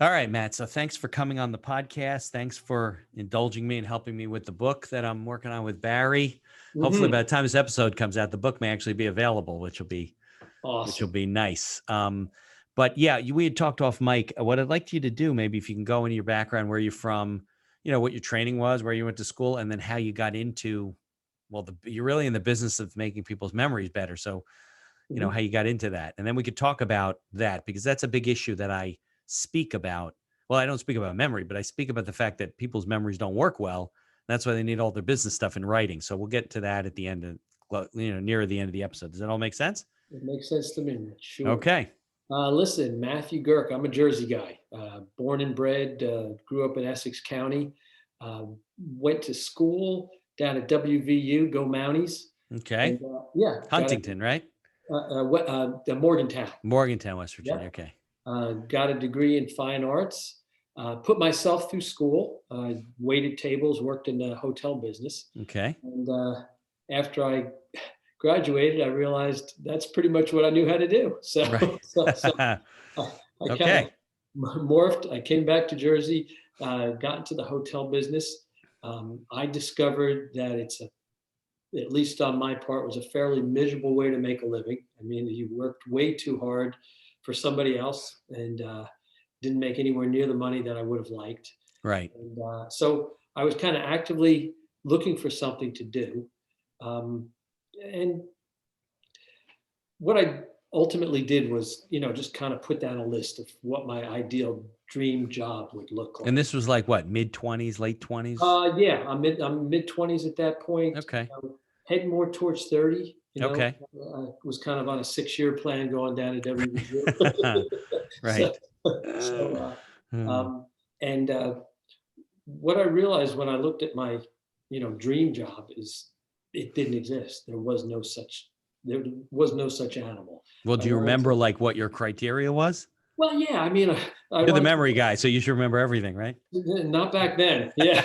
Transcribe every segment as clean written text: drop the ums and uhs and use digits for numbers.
All right, Matt. So thanks for coming on the podcast. Thanks for indulging me and helping me with the book that I'm working on with Barry. Hopefully by Hmm. the time this episode comes out, the book may actually be available, which will Awesome. be nice. But yeah, we had talked off mic. What I'd like you to do, maybe if you can go into your background, where you're from, what your training was, where you went to school, and then how you got into, you're really in the business of making people's memories better. So, how Hmm. you got into that. And then we could talk about that because that's a big issue that I speak about. Well, I don't speak about memory, but I speak about the fact that people's memories don't work well. That's why they need all their business stuff in writing. So we'll get to that at the end of, nearer the end of the episode. Does that all make sense? It makes sense to me, Mitch. Sure. Okay. Listen, Matthew Goerke. I'm a Jersey guy, born and bred. Grew up in Essex County. Uh, Went to school down at WVU, Go Mounties, Okay. and yeah, got a Huntington, right? the Morgantown. Morgantown, West Yeah, Virginia. Okay. got a degree in fine arts. Put myself through school. Waited tables, worked in the hotel business, Okay. and after I graduated, I realized that's pretty much what I knew how to do. Right. So I kind of Okay. morphed. I came back to Jersey, got into the hotel business. I discovered that at least on my part, was a fairly miserable way to make a living. I mean, you worked way too hard for somebody else and didn't make anywhere near the money that I would have liked. Right. And so I was kind of actively looking for something to do. Um, and what I ultimately did was, just kind of put down a list of what my ideal dream job would look And like. this was like what, mid 20s, late 20s? Yeah, I'm mid 20s at that point, Okay. heading more towards 30. Okay. I was kind of on a 6-year plan going down to WVU. so, Right. so Hmm. and what I realized when I looked at my, dream job is it didn't exist. There was no such animal. Well, I do you wanted remember to, like what your criteria was? well, yeah, I mean, I You're the wanted memory guy, so you should remember everything, right? not back then. Yeah.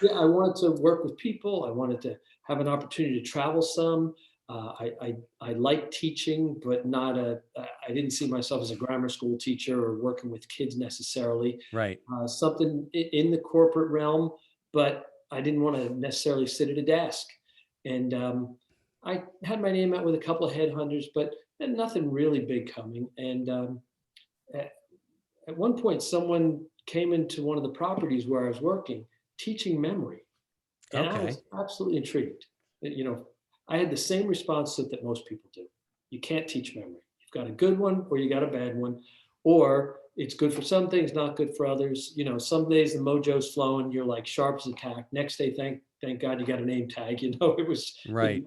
Yeah, I wanted to work with people. I wanted to have an opportunity to travel some. I like teaching, but not I didn't see myself as a grammar school teacher or working with kids necessarily. Right. Something in the corporate realm, but I didn't want to necessarily sit at a desk. And I had my name out with a couple of headhunters, but had nothing really big coming. And at, at one point, someone came into one of the properties where I was working, teaching memory, and I Okay. was absolutely intrigued. I had the same response that most people do. You can't teach memory. You've got a good one or you got a bad one, or it's good for some things, not good for others. Some days the mojo's flowing, you're like sharp as a tack. Next day, thank God you got a name tag. Right.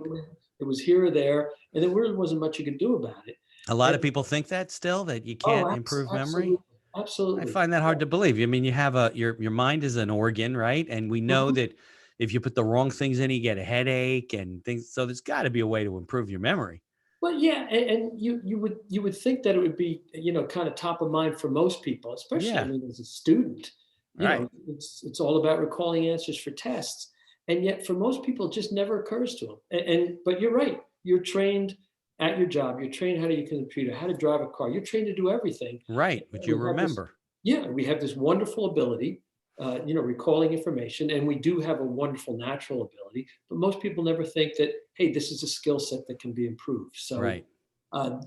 It was here or there, and there really wasn't much you could do about it. A lot of And people think that still, that you oh, can't improve memory. absolutely, I absolutely. find that hard to believe. I mean, you have your mind is an organ, right? And we know Mhm. that if you put the wrong things in, you get a headache and things. So there's got to be a way to improve your memory. Well, yeah, and you would think that it would be, kind of top of mind for most people, especially, I Yeah. mean, as a student. Right. It's all about recalling answers for tests, and yet for most people, it just never occurs to them. But you're right. You're trained at your job. You're trained how to use a computer, how to drive a car. You're trained to do everything. Right. But you We have this, remember. yeah, we have this wonderful ability, recalling information, and we do have a wonderful natural ability. But most people never think that, hey, this is a skill set that can be improved. So Right.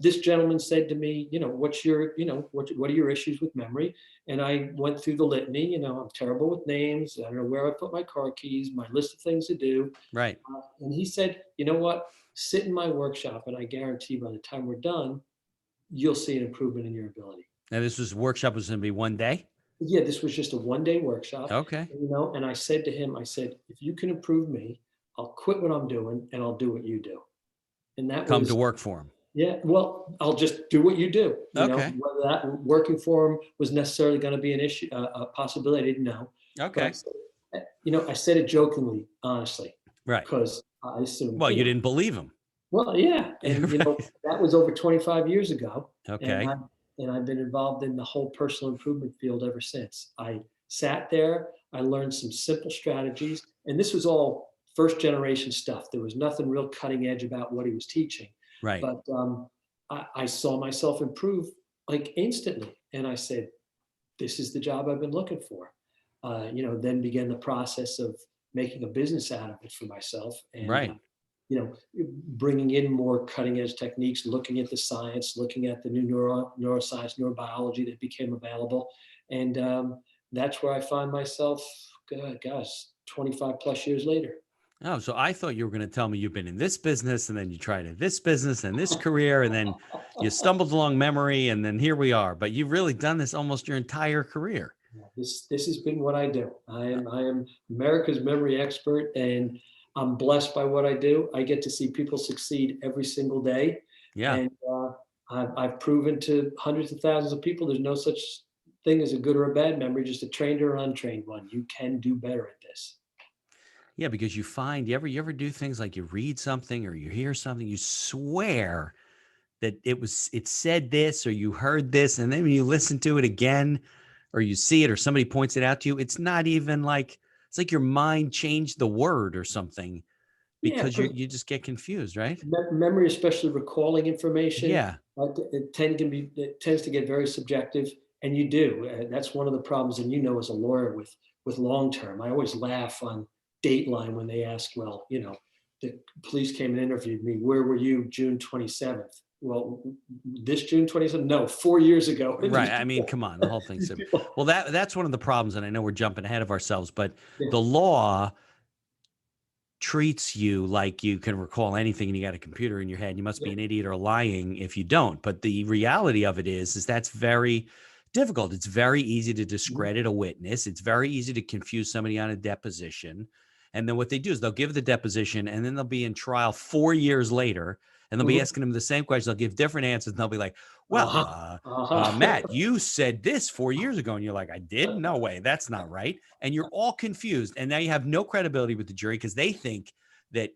this gentleman said to me, what are your issues with memory? And I went through the litany. I'm terrible with names. I don't know where I put my car keys, my list of things to do. Right. And he said, you know what? Sit in my workshop, and I guarantee by the time we're done, you'll see an improvement in your ability. Now this workshop was going to be one day. Yeah, this was just a 1-day workshop, Okay. and I said to him, I said, if you can improve me, I'll quit what I'm doing and I'll do what you do. And that Come to was, work for him. yeah, well, I'll just do what you do. Okay. Whether that working for him was necessarily going to be an issue, a possibility, I didn't know. But Okay. I said it jokingly, honestly, Right. because I assumed, Well, you didn't believe him. well, yeah, Yeah. and Right. that was over 25 years ago, and Okay. I've been involved in the whole personal improvement field ever since. I sat there, I learned some simple strategies, and this was all first generation stuff. There was nothing real cutting edge about what he was teaching, Right. but I saw myself improve like instantly, and I said, this is the job I've been looking for. Then began the process of making a business out of it for myself, and Right. bringing in more cutting edge techniques, looking at the science, looking at the new neuroscience, neurobiology that became available. And that's where I find myself, gosh, 25 plus years later. Oh, so I thought you were going to tell me you've been in this business and then you tried in this business and this career and then you stumbled along memory and then here we are. But you've really done this almost your entire career. Yeah, this has been what I do. I am America's memory expert, and I'm blessed by what I do. I get to see people succeed every single day, Yeah. and I've proven to hundreds of thousands of people there's no such thing as a good or a bad memory, just a trained or untrained one. You can do better at this. Yeah, because you find you ever do things like you read something or you hear something, you swear that it said this or you heard this, and then when you listen to it again or you see it or somebody points it out to you, it's not even like it's like your mind changed the word or something Yeah, because you because you just get confused, right? memory, especially recalling information, Yeah. it tends to get very subjective, and you do. That's one of the problems, and as a lawyer with long term, I always laugh on Dateline when they ask, well, the police came and interviewed me. Where were you June 27th? Well, this June 27th? No, 4 years ago. And Right. I mean, come on, the whole thing's these people, well, that's one of the problems, and I know we're jumping ahead of ourselves, but yeah, the law treats you like you can recall anything and you got a computer in your head. You must be yeah, an idiot or lying if you don't. But the reality of it is that's very difficult. It's very easy to mhm, discredit a witness. It's very easy to confuse somebody on a deposition. And then what they do is they'll give the deposition and then they'll be in trial 4 years later and they'll be mhm. asking them the same questions. They'll give different answers. And they'll be like, well, Uh-huh, uh-huh. Matt, you said this 4 years ago. And you're like, I did? No way. That's not right. And you're all confused. And now you have no credibility with the jury because they think that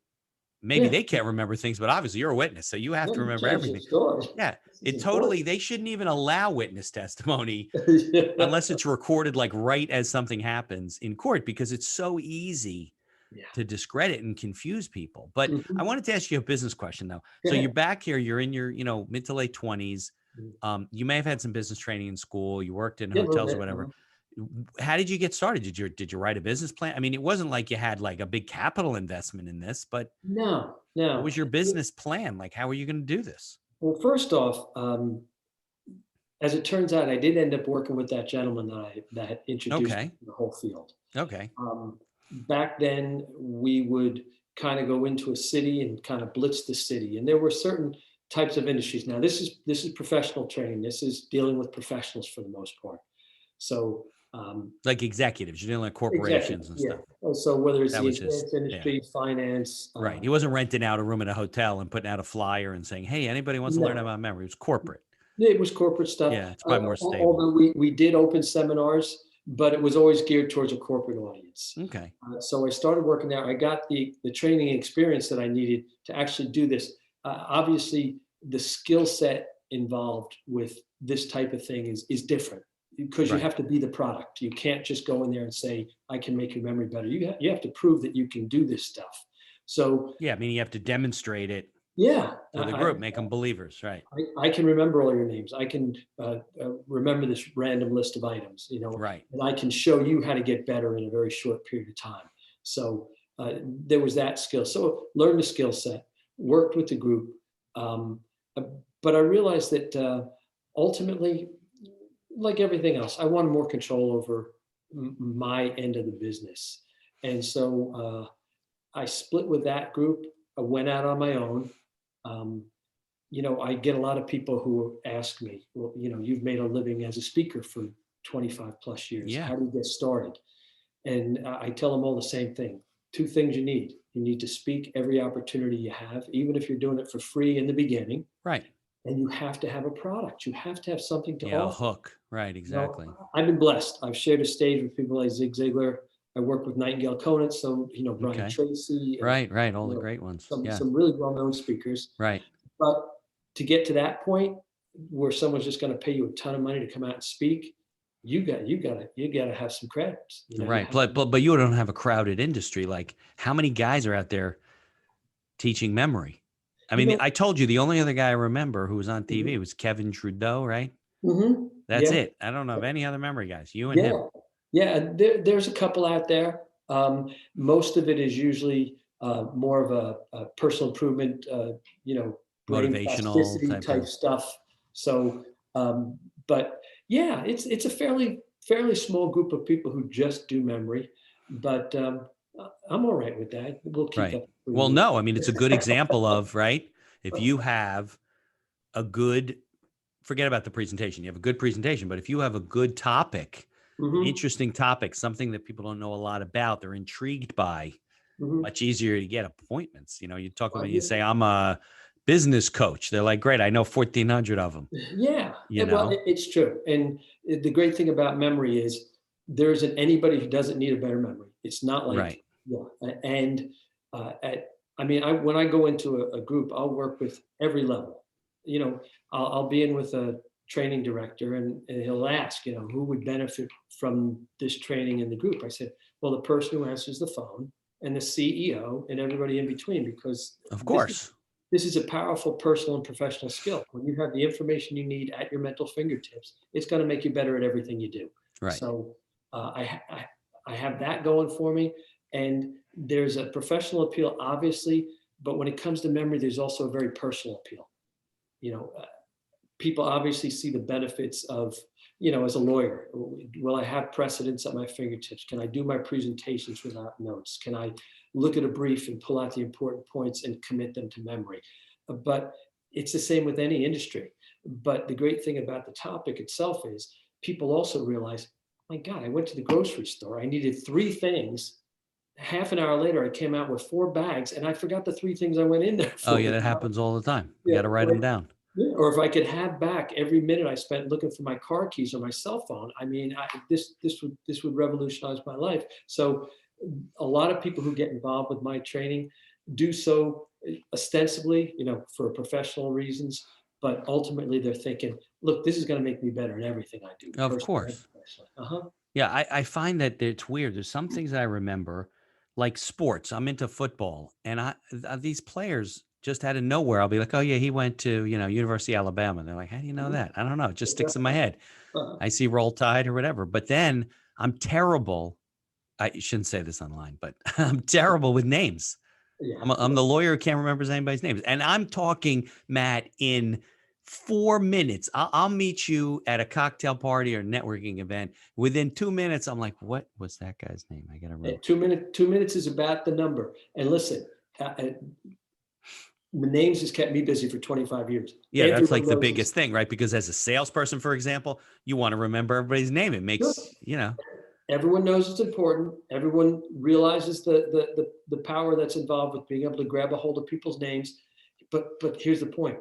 maybe Yeah, they can't remember things, but obviously you're a witness. So you have no, to you remember changed the everything. story. Yeah. This is It important. totally, they shouldn't even allow witness testimony Yeah. unless it's recorded like right as something happens in court because it's so easy Yeah. to discredit and confuse people. But I Mhm. wanted to ask you a business question though. Go So you're ahead. back here, you're in your, mid to late 20s. Mm. You may have had some business training in school, you worked in Yeah, a little hotels or bit. whatever. How did you get started? Did you write a business plan? I mean, it wasn't like you had like a big capital investment in this, but No, what no. was your business plan? Like, how are you going to do this? Well, first off, as it turns out, I did end up working with that gentleman that introduced me Okay. to the whole field. Okay. Back then, we would kind of go into a city and kind of blitz the city, and there were certain types of industries. Now, this is professional training. This is dealing with professionals for the most part. So, Like executives, you're dealing with executive, corporations and yeah. stuff. So whether it's That the was his, insurance yeah. industry, finance, Right. He wasn't renting out a room at a hotel and putting out a flyer and saying, hey, anybody wants to learn no, about memory? It was corporate. it was corporate stuff. Yeah. It's probably more stable. Although we did open seminars, but it was always geared towards a corporate audience. Okay. So I started working there. I got the training and experience that I needed to actually do this. Obviously, the skill set involved with this type of thing is different because you Right. have to be the product. You can't just go in there and say, I can make your memory better. You have to prove that you can do this stuff. So Yeah. I mean, you have to demonstrate it yeah, to the group, make them believers. Right. I can remember all your names. I can remember this random list of items, Right. and I can show you how to get better in a very short period of time. So there was that skill. So learned the skill set, worked with the group, um, uh, but I realized that ultimately, like everything else, I wanted more control over my end of the business, and so I split with that group. I went out on my own. Um, I get a lot of people who ask me, well, you've made a living as a speaker for 25 plus years. Yeah. How do you get started? And I tell them all the same thing. Two things you need. You need to speak every opportunity you have, even if you're doing it for free in the beginning. Right. And you have to have a product. You have to have something to Yeah. A offer. hook. Right. Exactly. I've been blessed. I've shared a stage with people like Zig Ziglar. I worked with Nightingale Conant. So, Brian Okay. Tracy, Right. Right. All the great ones. Yeah. some really well-known speakers. Right. But to get to that point where someone's just going to pay you a ton of money to come out and speak, you got to have some credits. You Right. have to, But you don't have a crowded industry. Like, how many guys are out there teaching memory? I you mean, know, I told you the only other guy I remember who was on mhm, TV was Kevin Trudeau, right? mhm, That's Yeah, it. I don't know of any other memory guys. You and him. yeah, yeah. There's a couple out there. Most of it is usually more of a personal improvement, brain Motivational plasticity type type of. stuff. So, but yeah, it's a fairly small group of people who just do memory. But I'm all right with that. We'll keep Right. that Well, between no, I mean, it's a good example of, right? If you have a good, forget about the presentation, you have a good presentation, but if you have a good topic, an hmm interesting topic, something that people don't know a lot about, they're intrigued by, hmm much easier to get appointments. You talk about, you Yeah, say, I'm a business coach. They're like, great, I know 1,400 of them, yeah. you Well, know? it's true. And the great thing about memory is there isn't anybody who doesn't need a better memory. It's not like, Right. yeah. And I mean, when I go into a group, I'll work with every level. You know, I'll be in with a training director, and he'll ask, who would benefit from this training in the group. I said, well, the person who answers the phone and the CEO and everybody in between, because Of this is course. this is a powerful personal and professional skill. When you have the information you need at your mental fingertips, it's going to make you better at everything you do. Right. So I have that going for me. And there's a professional appeal, obviously, but when it comes to memory, there's also a very personal appeal. You know, people obviously see the benefits of, as a lawyer, will I have precedents at my fingertips? Can I do my presentations without notes? Can I look at a brief and pull out the important points and commit them to memory? But it's the same with any industry. But the great thing about the topic itself is people also realize, my God, I went to the grocery store. I needed three things. Half an hour later, I came out with four bags and I forgot the three things I went in there Oh, for. yeah, that happens all the time. You Yeah, got to write them down. yeah, or if I could have back every minute I spent looking for my car keys or my cell phone, I mean, this would revolutionize my life. So, a lot of people who get involved with my training do so ostensibly, for professional reasons, but ultimately they're thinking, look, this is going to make me better in everything I do, Of personally and course. professionally. Uh-huh. Yeah, I find that it's weird. There's some things I remember, like sports. I'm into football, and these players just out of nowhere, I'll be like, oh yeah, he went to University of Alabama. And they're like, how do you know Mhm. that? I don't know. It just sticks in my head. Uh-huh. I see Roll Tide or whatever. But then I'm terrible. I shouldn't say this online, but I'm terrible with names. Yeah. I'm the lawyer who can't remember anybody's names. And I'm talking, Matt, in 4 minutes. I'll meet you at a cocktail party or networking event. Within 2 minutes, I'm like, what was that guy's name? I got to remember. 2 minutes is about the number. And listen, the names has kept me busy for 25 years. Yeah, that's Everyone like the knows it's biggest thing, right? Because as a salesperson, for example, you want to remember everybody's name. It good. makes. Everyone knows it's important. Everyone realizes the power that's involved with being able to grab a hold of people's names. But here's the point.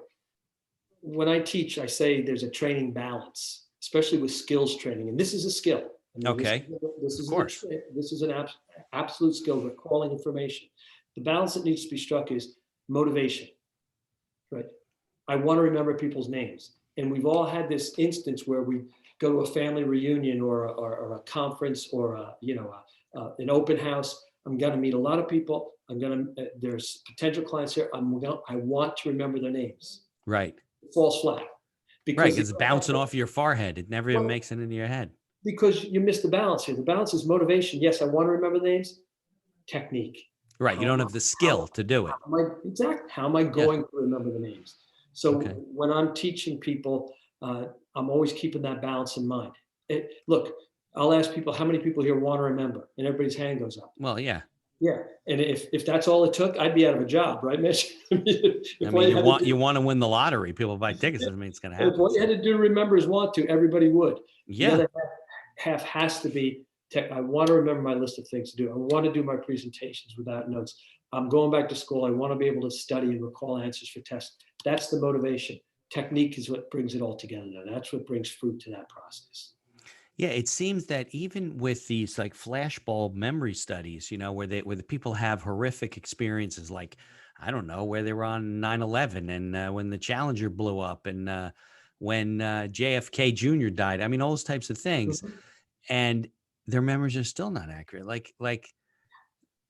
When I teach, I say there's a training balance, especially with skills training, and this is a skill. I mean, Okay, this of is course. this is an absolute skill, recalling information. The balance that needs to be struck is motivation, right? I want to remember people's names. And we've all had this instance where we go to a family reunion or a conference or an open house. I'm going to meet a lot of people. There's potential clients here. I want to remember their names. Right, It falls flat right. because It's bouncing off your forehead. It never even well, makes it into your head. because you miss the balance here. The balance is motivation. Yes, I want to remember the names. Technique. Right. You How don't am I, have the how, skill to do it. how am I Yeah. going to remember the names? So Okay. when I'm teaching people, I'm always keeping that balance in mind. Look, I'll ask people, how many people here want to remember? And everybody's hand goes up. Well, yeah. Yeah. And if that's all it took, I'd be out of a job, right, Mitch? I if all mean, you you had to want do, you want to win the lottery. People buy tickets. Doesn't mean it's going to if happen. what you had So to do to remember is want to, everybody would. The yeah. other half has to be I want to remember my list of things to do. I want to do my presentations without notes. I'm going back to school. I want to be able to study and recall answers for tests. That's the motivation. Technique is what brings it all together. That's what brings fruit to that process. Yeah, it seems that even with these like flashbulb memory studies, where the people have horrific experiences, like I don't know, where they were on 9/11 and when the Challenger blew up and when JFK Jr. died. I mean, all those types of things, Mhm. and their memories are still not accurate. Like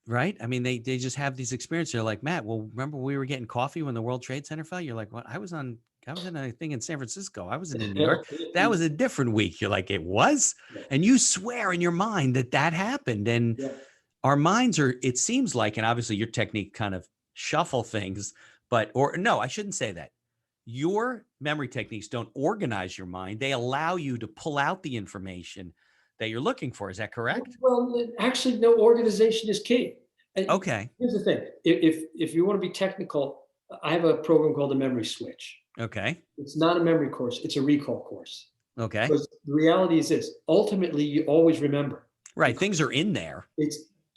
right? I mean, they just have these experiences. They're like, Matt, well, remember we were getting coffee when the World Trade Center fell? You're like, what? I was on I was in a thing in San Francisco. I wasn't in New York. That was a different week. You're like, it was? Yeah, And you swear in your mind that that happened. And yeah. our minds are, it seems like, and obviously your technique kind of shuffle things, but, or no, I shouldn't say that. Your memory techniques don't organize your mind. They allow you to pull out the information that you're looking for. Is that correct? Well, actually, no, organization is key. And Okay. here's the thing: if you want to be technical, I have a program called the Memory Switch. Okay. It's not a memory course; it's a recall course. Okay. Because the reality is this: ultimately, you always remember. Right. Things are in there.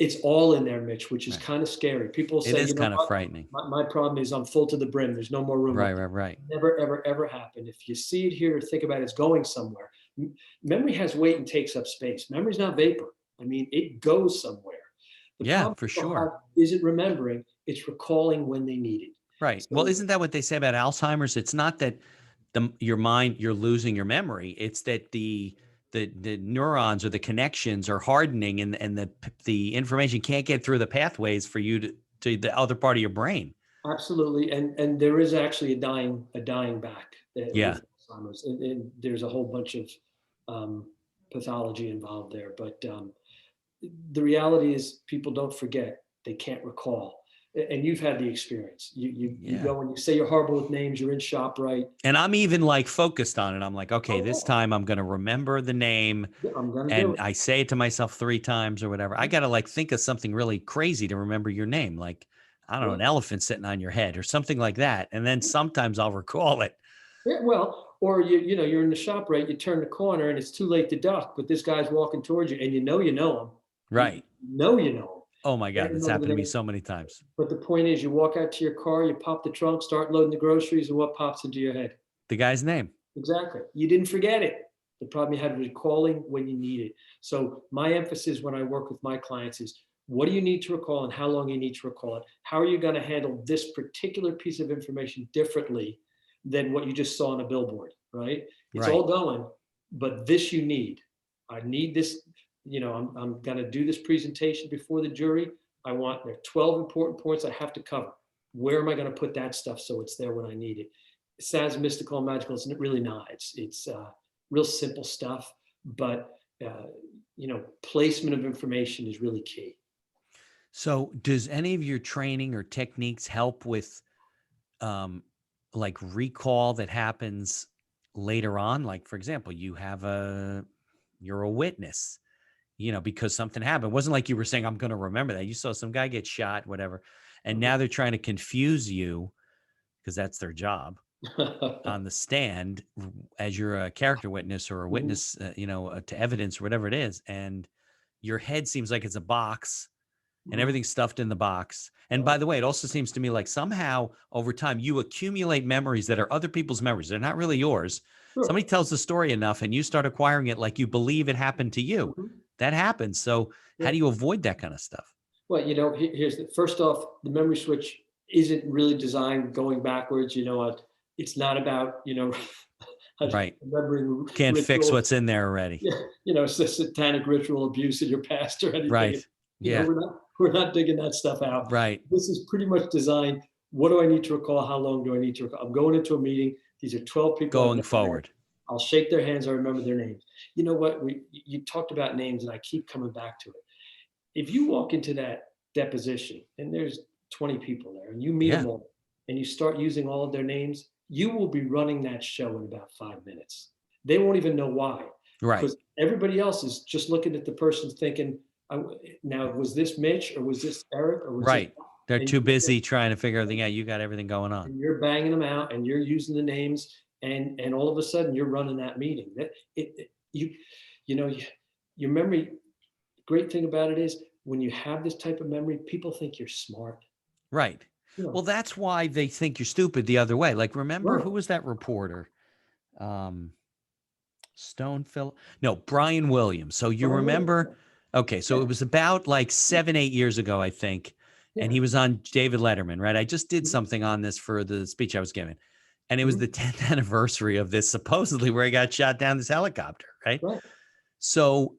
It's all in there, Mitch, which is Right. kind of scary. People It say, is you know kind of what? frightening. My problem is I'm full to the brim. There's no more room Right. up there. Right. Right. Never, ever, ever happen. If you see it here or think about it, it's going somewhere. Memory has weight and takes up space. Memory's not vapor. I mean, it goes somewhere. The Yeah, problem for people sure. have isn't remembering, it's recalling when they need it. Right. Well, So isn't that what they say about Alzheimer's? It's not that your mind, you're losing your memory. It's that the neurons or the connections are hardening, and the information can't get through the pathways for you to the other part of your brain. absolutely, and there is actually a dying back Yeah. with Alzheimer's, and there's a whole bunch of pathology involved there. But the reality is, people don't forget; they can't recall. And you've had the experience. You Yeah. go and you say you're horrible with names. You're in ShopRite. And I'm even like focused on it. I'm like, okay, this Oh time I'm going to remember the name, yeah, I'm gonna do and it. I say it to myself 3 times or whatever. I got to like think of something really crazy to remember your name. Like, I don't know, Yeah. an elephant sitting on your head or something like that. And then sometimes I'll recall it. Yeah, well, or you know, you're in the shop, right? You turn the corner and it's too late to duck, but this guy's walking towards you, and you know him. Right. You know Oh my him. God, Can't that's remember happened the to me name. so many times. But the point is, you walk out to your car, you pop the trunk, start loading the groceries, and what pops into your head? The guy's name. Exactly. You didn't forget it. The problem you had was recalling when you need it. So my emphasis when I work with my clients is, what do you need to recall and how long you need to recall it? How are you going to handle this particular piece of information differently than what you just saw on a billboard, right? It's Right. all going, but this you need. I need this, I'm going to do this presentation before the jury. There are 12 important points I have to cover. Where am I going to put that stuff so it's there when I need it? It sounds mystical and magical. It's really not. It's real simple stuff, but placement of information is really key. So, does any of your training or techniques help with um, like recall that happens later on? Like, for example, you're a witness, because something happened. It wasn't like you were saying, I'm going to remember that. You saw some guy get shot, whatever. And now they're trying to confuse you because that's their job on the stand as you're a character witness or a witness, to evidence or whatever it is. And your head seems like it's a box and everything's stuffed in the box. And by the way, it also seems to me like somehow over time you accumulate memories that are other people's memories. They're not really yours. Sure. Somebody tells the story enough and you start acquiring it like you believe it happened to you. Mhm. That happens. So how Yeah. do you avoid that kind of stuff? Well, here's the first off, the memory switch isn't really designed going backwards. It's not about, Right. remembering Can't fix rituals. what's in there already. Yeah, it's a satanic ritual abuse in your past or anything. Right. Yeah. We're not digging that stuff out. Right. This is pretty much designed. What do I need to recall? How long do I need to recall? I'm going into a meeting. These are 12 people I've Going never met. forward. I'll shake their hands. I remember their names. You know what? You talked about names, and I keep coming back to it. If you walk into that deposition and there's 20 people there, and you meet Yeah. them all, and you start using all of their names, you will be running that show in about 5 minutes. They won't even know why, Right. because everybody else is just looking at the person thinking, now, was this Mitch or was this Eric or was this? Right. They're And too busy trying to figure everything out. You got everything going on. you're banging them out and you're using the names, and all of a sudden you're running that meeting. Your memory. Great thing about it is when you have this type of memory, people think you're smart. Right. You Well, know, that's why they think you're stupid the other way. Like, remember, right? who was that reporter? Um, No, Brian Williams. So you Brian Williams. remember? Okay, so Yeah, it was about like 7, 8 years ago, I think, and yeah. he was on David Letterman, right? I just did Mhm, something on this for the speech I was giving, and it was mhm, the 10th anniversary of this supposedly where he got shot down this helicopter, right? right. So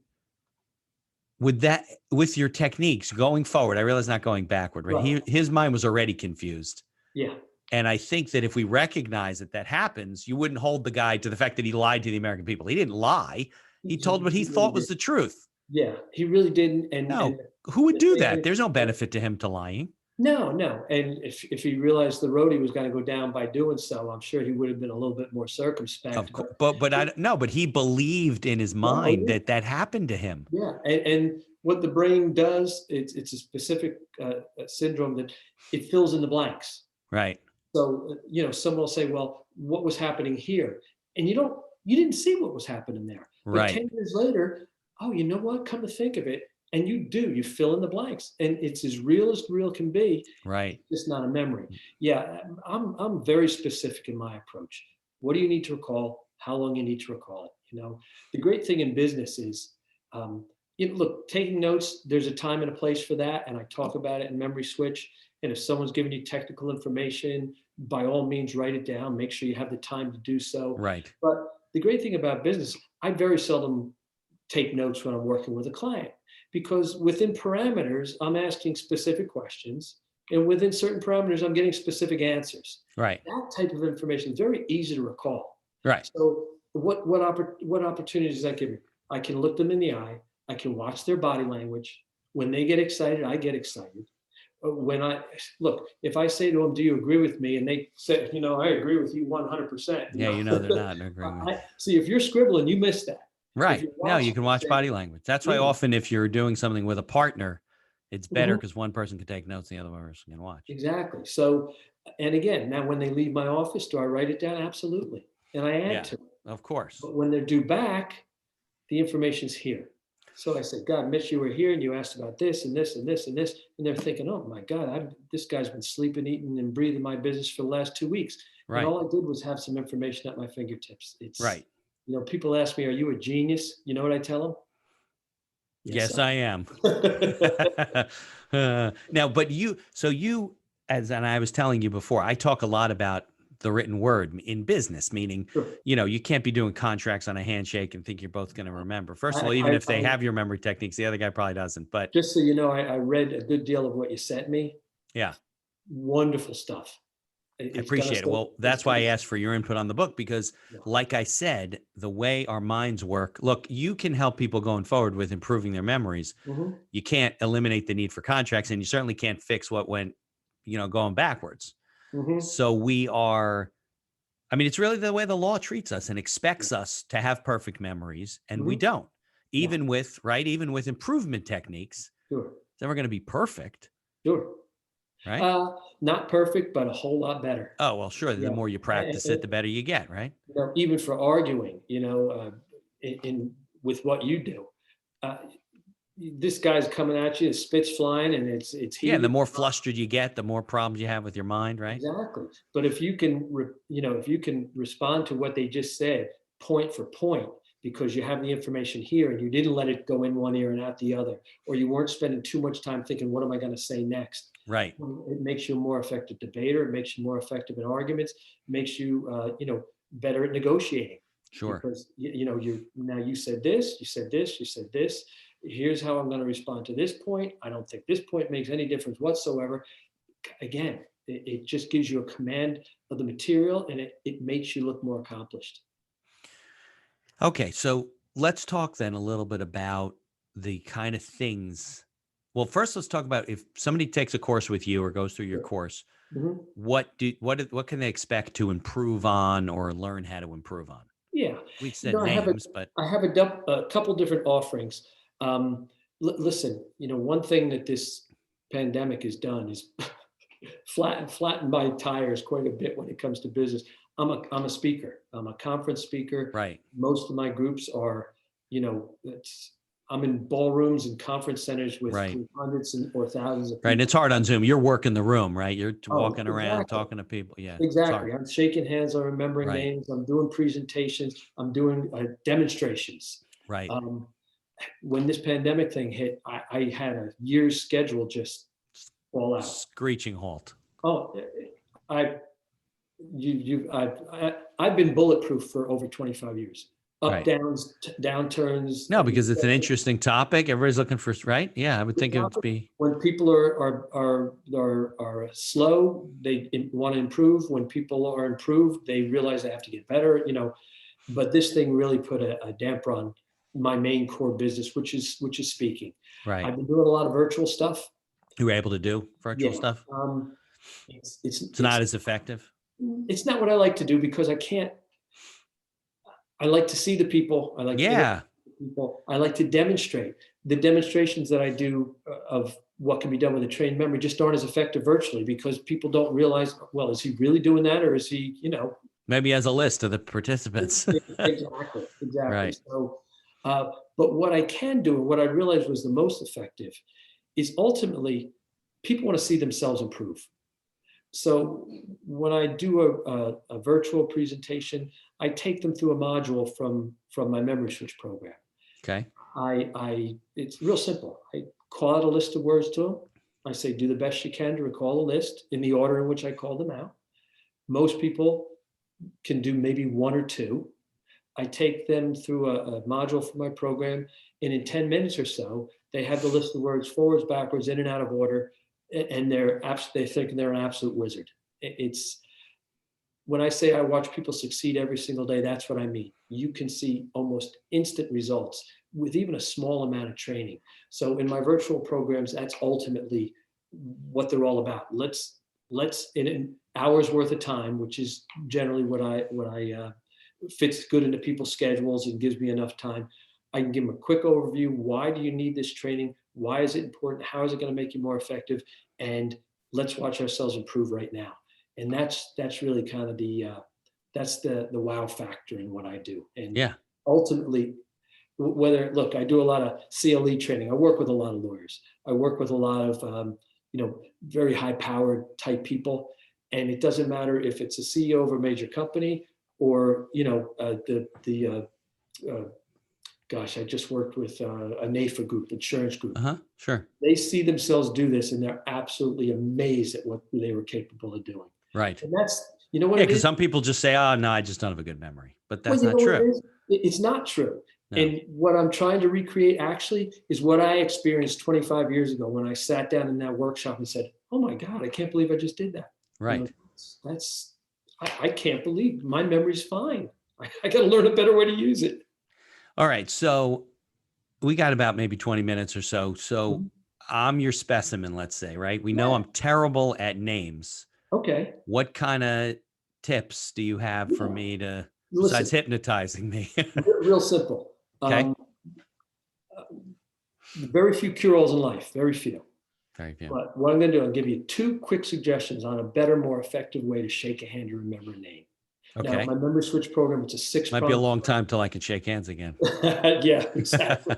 with your techniques going forward, I realize not going backward, right? Right. His mind was already confused. Yeah. And I think that if we recognize that that happens, you wouldn't hold the guy to the fact that he lied to the American people. He didn't lie. He told what he He really thought was did. the truth. Yeah, he really didn't. And No, who would the do thing that? is, There's no benefit to him to lying. no, no. And if he realized the road he was going to go down by doing so, I'm sure he would have been a little bit more circumspect. Of course, but I no, but he believed in his Oh, mind yeah. that that happened to him. Yeah, and what the brain does, it's a specific syndrome that it fills in the blanks. Right, So someone will say, "Well, what was happening here?" And you didn't see what was happening there. But right, 10 years later, oh, you know what? Come to think of it, and you fill in the blanks, and it's as real can be. right. It's just not a memory. Yeah, I'm very specific in my approach. What do you need to recall? How long you need to recall it? The great thing in business is, um, look, taking notes. There's a time and a place for that, and I talk about it in Memory Switch. And if someone's giving you technical information, by all means, write it down. Make sure you have the time to do so. Right. But the great thing about business, I very seldom take notes when I'm working with a client, because within parameters, I'm asking specific questions. And within certain parameters, I'm getting specific answers. Right. That type of information is very easy to recall. Right. So what opportunities does that give me? I can look them in the eye. I can watch their body language. When they get excited, I get excited. When I look, if I say to them, "Do you agree with me?" and they say, "I agree with you 100%." Yeah, they're not agreeing with you. See, if you're scribbling, you miss that. Right. No, you can watch body language. That's why often if you're doing something with a partner, it's better because one person can take notes, the other person can watch. Exactly. So, and again, now when they leave my office, do I write it down? Absolutely. And I add to it. Of course. But when they're due back, the information's here. So I said, "God, Mitch, you were here and you asked about this and this and this and this." And they're thinking, "Oh my God, this guy's been sleeping, eating, and breathing my business for the last 2 weeks." Right. And all I did was have some information at my fingertips. It's right. People ask me, "Are you a genius?" You know what I tell them? Yes, I am. Now, but and I was telling you before, I talk a lot about the written word in business, meaning, Sure. You can't be doing contracts on a handshake and think you're both going to remember. First of all, even if they have your memory techniques, the other guy probably doesn't. But just so you know, I read a good deal of what you sent me. Yeah. Wonderful stuff. I appreciate it. Well, that's why I asked for your input on the book, because like I said, the way our minds work, look, you can help people going forward with improving their memories. Mm-hmm. You can't eliminate the need for contracts, and you certainly can't fix what went, going backwards. Mm-hmm. So it's really the way the law treats us and expects us to have perfect memories. And we don't, even with improvement techniques. Sure. It's never going to be perfect. Sure. Right. Not perfect, but a whole lot better. Oh, well, sure. The more you practice it, the better you get. Right. Even for arguing, with what you do, this guy's coming at you, spit's flying, and it's heated. Yeah. The more flustered you get, the more problems you have with your mind. Right. Exactly. But if you can, if you can respond to what they just said, point for point, because you have the information here and you didn't let it go in one ear and out the other, or you weren't spending too much time thinking, what am I going to say next? Right. It makes you a more effective debater. It makes you more effective in arguments. It makes you, better at negotiating. Sure. Because, you said this, you said this, you said this. Here's how I'm going to respond to this point. I don't think this point makes any difference whatsoever. Again, it just gives you a command of the material, and it makes you look more accomplished. Okay, so let's talk then a little bit about the kind of things. Well, first, let's talk about if somebody takes a course with you or goes through your course, what can they expect to improve on or learn how to improve on? Yeah, we said names, but I have a couple different offerings. Listen, one thing that this pandemic has done is flattened my tires quite a bit when it comes to business. I'm a speaker. I'm a conference speaker. Right. Most of my groups are, I'm in ballrooms and conference centers with hundreds or thousands of people. Right. And it's hard on Zoom. You're working the room, right? You're walking around, talking to people. Yeah. Exactly. I'm shaking hands. I'm remembering names. I'm doing presentations. I'm doing demonstrations. Right. When this pandemic thing hit, I had a year's schedule just fall out. Screeching halt. Oh, I've been bulletproof for over 25 years. Right. downs, downturns. No, because it's an interesting topic. Everybody's looking for, right? Yeah, I would think it would be. When people are slow, they want to improve. When people are improved, they realize they have to get better. But this thing really put a damper on my main core business, which is speaking. Right. I've been doing a lot of virtual stuff. You were able to do virtual Yeah. stuff? It's not as effective? It's not what I like to do because I can't. I like to see the people. I like to interact with people. I like to demonstrate. The demonstrations that I do of what can be done with a trained memory just aren't as effective virtually because people don't realize, well, is he really doing that, or is he, Maybe as a list of the participants. Exactly. Right. So, but what I can do, and what I realized was the most effective, is ultimately people want to see themselves improve. So when I do a virtual presentation, I take them through a module from my memory switch program. Okay. It's real simple. I call out a list of words to them. I say, do the best you can to recall a list in the order in which I call them out. Most people can do maybe one or two. I take them through a module from my program, and in 10 minutes or so, they have the list of words forwards, backwards, in and out of order, and they think they're an absolute wizard. It's when I say I watch people succeed every single day, that's what I mean. You can see almost instant results with even a small amount of training. So in my virtual programs, that's ultimately what they're all about. Let's in an hour's worth of time, which is generally what I fits good into people's schedules and gives me enough time. I can give them a quick overview. Why do you need this training? Why is it important? How is it going to make you more effective? And let's watch ourselves improve right now. And that's really kind of that's the wow factor in what I do. And ultimately, I do a lot of CLE training. I work with a lot of lawyers. I work with a lot of very high powered type people. And it doesn't matter if it's a CEO of a major company or gosh, I just worked with a NAFA group, insurance group. Sure. They see themselves do this and they're absolutely amazed at what they were capable of doing. Right. And that's, what because some people just say, oh, no, I just don't have a good memory. But that's not true. It's not true. No. And what I'm trying to recreate actually is what I experienced 25 years ago when I sat down in that workshop and said, oh my God, I can't believe I just did that. Right. I can't believe my memory's fine. I got to learn a better way to use it. All right. So we got about maybe 20 minutes or so. So I'm your specimen, let's say, right? We know I'm terrible at names. Okay. What kind of tips do you have for me besides hypnotizing me? Real simple. Okay. Very few cure-alls in life. Very few. Very few. But what I'm going to do, I'll give you 2 quick suggestions on a better, more effective way to shake a hand and remember a name. Okay. Now, my memory switch program, it's a 6-pronged. Might be a long time till I can shake hands again. Yeah, exactly.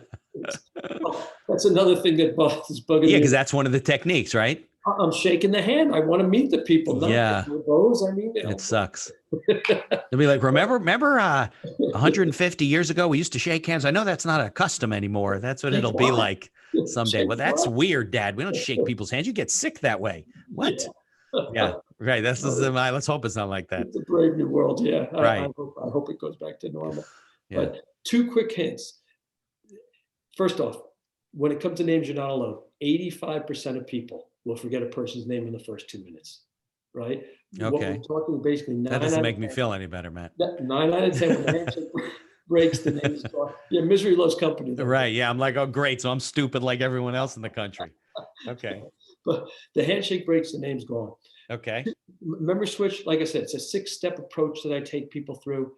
That's another thing that is bugging me. Yeah, because that's one of the techniques, right? I'm shaking the hand. I want to meet the people. It sucks. They'll be like, remember 150 years ago, we used to shake hands. I know that's not a custom anymore. That's what it'll be like someday. Well, that's weird, Dad. We don't shake people's hands. You get sick that way. What? Yeah, right. Let's hope it's not like that. It's a brave new world. Yeah. Right. I hope it goes back to normal. Yeah. But 2 quick hints. First off, when it comes to names, you're not alone. 85% of people will forget a person's name in the first 2 minutes, right? Okay. What we're talking basically that doesn't make me feel any better, Matt. 9 out of 10 when the handshake breaks, the name is gone. Yeah, misery loves company. Right. Yeah. I'm like, oh, great. So I'm stupid like everyone else in the country. Okay. But the handshake breaks, the name's gone. Okay. Memory switch, like I said, it's a 6-step approach that I take people through.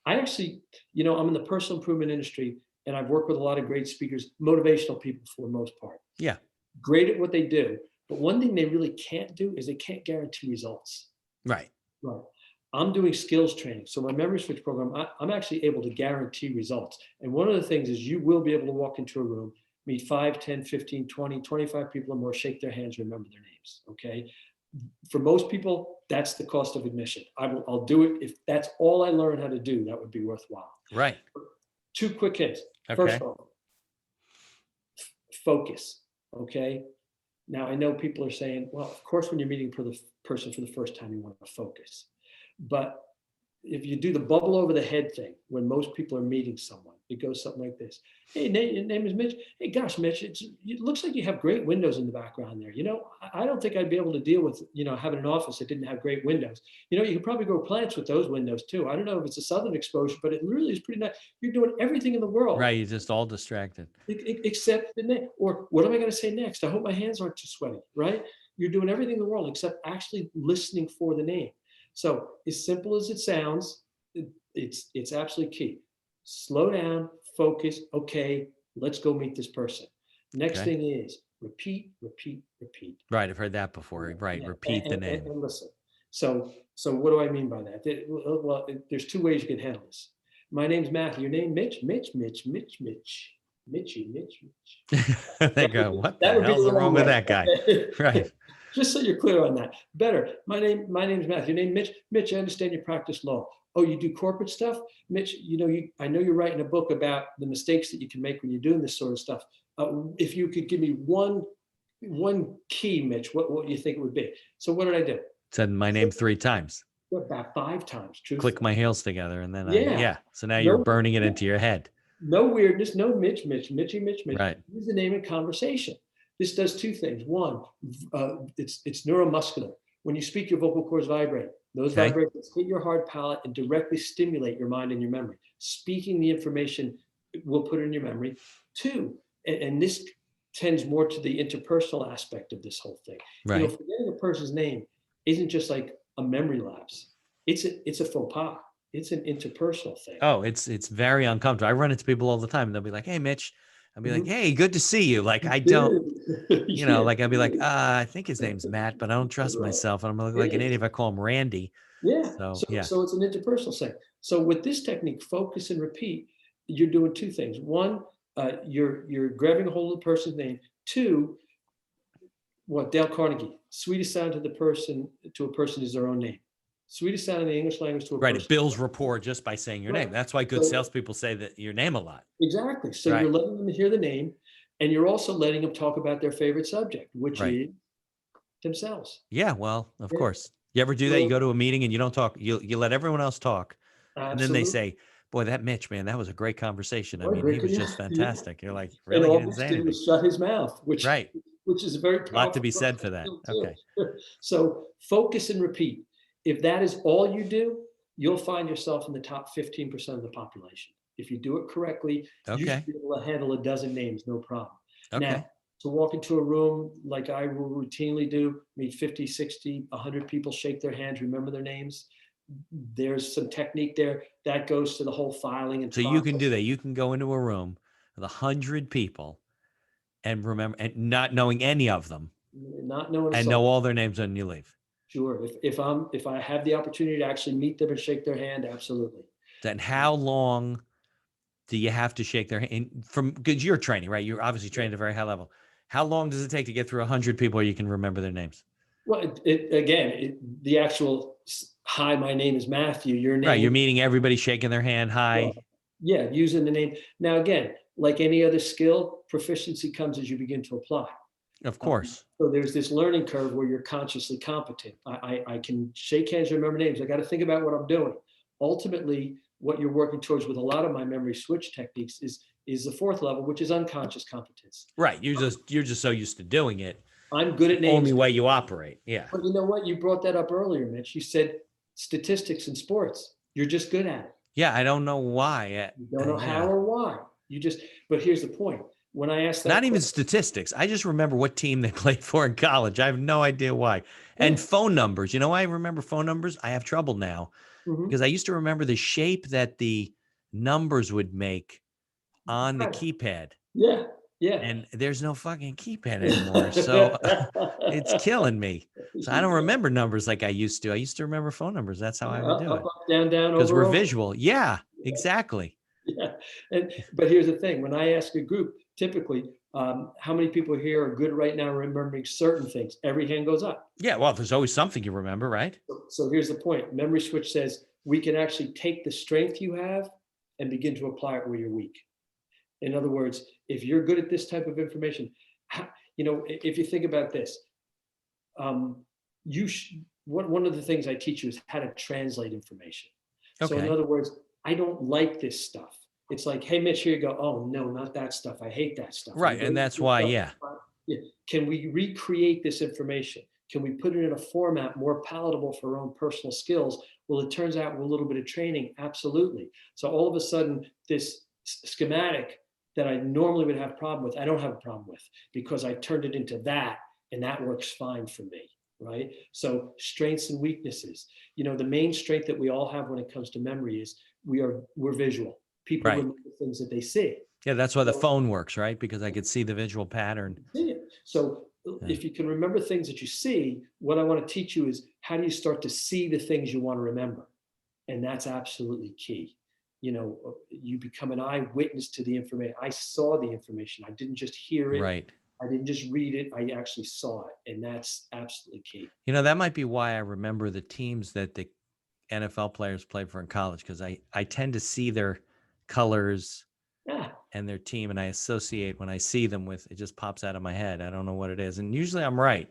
I actually, I'm in the personal improvement industry, and I've worked with a lot of great speakers, motivational people for the most part. Yeah. Great at what they do. But one thing they really can't do is they can't guarantee results. Right. Right. I'm doing skills training. So my memory switch program, I'm actually able to guarantee results. And one of the things is you will be able to walk into a room, meet 5, 10, 15, 20, 25 people or more, shake their hands, remember their names. Okay. For most people, that's the cost of admission. I'll do it. If that's all I learn how to do, that would be worthwhile. Right. 2 quick hints. Okay. First of all, focus. Okay. Now I know people are saying, well, of course, when you're meeting for the person for the first time, you want to focus. But if you do the bubble over the head thing, when most people are meeting someone, it goes something like this. Hey, Nate, your name is Mitch. Hey, gosh, Mitch, it looks like you have great windows in the background there. I don't think I'd be able to deal with, having an office that didn't have great windows. You could probably grow plants with those windows too. I don't know if it's a southern exposure, but it really is pretty nice. You're doing everything in the world. Right. You're just all distracted. Except the name. Or what am I going to say next? I hope my hands aren't too sweaty, right? You're doing everything in the world except actually listening for the name. So as simple as it sounds, it's absolutely key. Slow down, focus. Okay, let's go meet this person. Next thing is repeat, repeat, repeat. Right, I've heard that before. Right, repeat the name. And listen. So what do I mean by that? Well, there's two ways you can handle this. My name's Matthew. Your name, Mitch, Mitchy, Mitch. They go, what the hell's wrong with that guy? Right. Just so you're clear on that. Better. My name's Matthew. Your name, Mitch. Mitch, I understand you practice law. Oh, you do corporate stuff? Mitch, I know you're writing a book about the mistakes that you can make when you're doing this sort of stuff. If you could give me one key, Mitch, what do you think it would be? So what did I do? Said my name 3 times. About 5 times. Truthfully. Click my heels together, and then So now No, you're burning it into your head. No weirdness, no Mitch. Right. Use the name in conversation. This does 2 things. One, it's neuromuscular. When you speak, your vocal cords vibrate. Those vibrations hit your hard palate and directly stimulate your mind and your memory. Speaking the information will put it in your memory. 2, and this tends more to the interpersonal aspect of this whole thing. Right. Forgetting a person's name isn't just like a memory lapse. It's a faux pas. It's an interpersonal thing. Oh, it's very uncomfortable. I run into people all the time, and they'll be like, "Hey, Mitch." I'll be like, "Hey, good to see you." Like, I don't, like I'll be like, I think his name's Matt, but I don't trust myself. And I'm gonna look like an idiot if I call him Randy. Yeah. So it's an interpersonal thing. So with this technique, focus and repeat, you're doing 2 things. One, you're grabbing a hold of the person's name. 2, what Dale Carnegie, sweetest sound to a person is their own name. Sweetest sound in the English language to a person. Right. It builds rapport just by saying your name. That's why good salespeople say that your name a lot. Exactly. So you're letting them hear the name, and you're also letting them talk about their favorite subject, which is themselves. Yeah. Well, of course. You ever do that? You go to a meeting and you don't talk. You let everyone else talk. Absolutely. And then they say, boy, that Mitch, man, that was a great conversation. I mean, he was just fantastic. You're like, really? And all he didn't say he did anything. was shut his mouth, which is a very powerful. A lot to be said for that. Okay. So focus and repeat. If that is all you do, you'll find yourself in the top 15% of the population. If you do it correctly, you should be able to handle a dozen names, no problem. Okay. Now, to walk into a room like I will routinely do, meet 50, 60, 100 people, shake their hands, remember their names. There's some technique there that goes to the whole filing. And so you can do that. You can go into a room with 100 people and remember, and not knowing any of them, know all their names when you leave. Sure. If I have the opportunity to actually meet them and shake their hand, absolutely. Then how long do you have to shake their hand? Because you're training, right? You're obviously trained at a very high level. How long does it take to get through 100 people where you can remember their names? Well, the actual hi, my name is Matthew. Your name. Right. You're meeting everybody, shaking their hand. Hi. Yeah. Using the name. Now, again, like any other skill, proficiency comes as you begin to apply. Of course. So there's this learning curve where you're consciously competent. I can shake hands and remember names. I got to think about what I'm doing. Ultimately, what you're working towards with a lot of my memory switch techniques is the 4th level, which is unconscious competence. Right. You're just so used to doing it. I'm good at names. Only way you operate. Yeah. But you know what? You brought that up earlier, Mitch. You said statistics in sports. You're just good at it. Yeah. I don't know why. You don't know how or why. But here's the point. When I asked that, not even statistics. I just remember what team they played for in college. I have no idea why. And phone numbers. You know why I remember phone numbers? I have trouble now because I used to remember the shape that the numbers would make on the keypad. Yeah. Yeah. And there's no fucking keypad anymore. So it's killing me. So I don't remember numbers like I used to. I used to remember phone numbers. That's how I would do it. Up, down, because we're visual. Yeah, exactly. Yeah. But here's the thing. When I ask a group, typically, how many people here are good right now remembering certain things? Every hand goes up. Yeah. Well, there's always something you remember, right? So here's the point. Memory switch says we can actually take the strength you have and begin to apply it where you're weak. In other words, if you're good at this type of information, if you think about this, one of the things I teach you is how to translate information. So in Okay. other words, I don't like this stuff. It's like, hey, Mitch, here you go. Oh, no, not that stuff. I hate that stuff. I'm Right. And great with that's this why, stuff. yeah. Yeah. Can we recreate this information? Can we put it in a format more palatable for our own personal skills? Well, it turns out with a little bit of training, absolutely. So all of a sudden, this schematic that I normally would have a problem with, I don't have a problem with because I turned it into that, and that works fine for me, right? So strengths and weaknesses. The main strength that we all have when it comes to memory is we're visual. People Right. remember things that they see. Yeah. That's why the So, phone works, right? Because I could see the visual pattern. see it. So Yeah. if you can remember things that you see, what I want to teach you is how do you start to see the things you want to remember? And that's absolutely key. You become an eyewitness to the information. I saw the information. I didn't just hear it. Right. I didn't just read it. I actually saw it. And that's absolutely key. That might be why I remember the teams that the NFL players played for in college, because I tend to see their colors Yeah. and their team, and I associate when I see them with it, just pops out of my head. I don't know what it is. And usually I'm right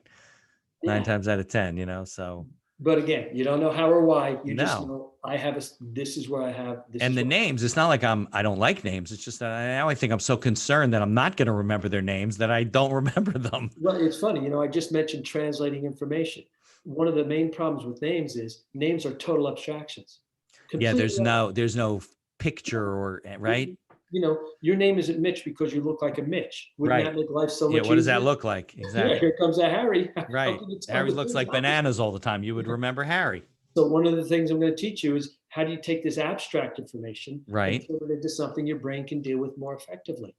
9 Yeah. times out of 10, so But again, you don't know how or why. You just no. know this is where I have this. And is the what names, it's not like I don't like names. It's just that now I think I'm so concerned that I'm not going to remember their names that I don't remember them. Well, it's funny, I just mentioned translating information. One of the main problems with names is names are total abstractions. Yeah, Completely. there's no picture or right. Your name isn't Mitch because you look like a Mitch. Wouldn't Right. that make life so Yeah, much what does that easier? look like? Yeah, Exactly. here comes a Harry. How Right. can you tell Harry the looks thing like about this? bananas all the time. You would remember Harry. So one of the things I'm going to teach you is how do you take this abstract information Right. and turn it into something your brain can deal with more effectively?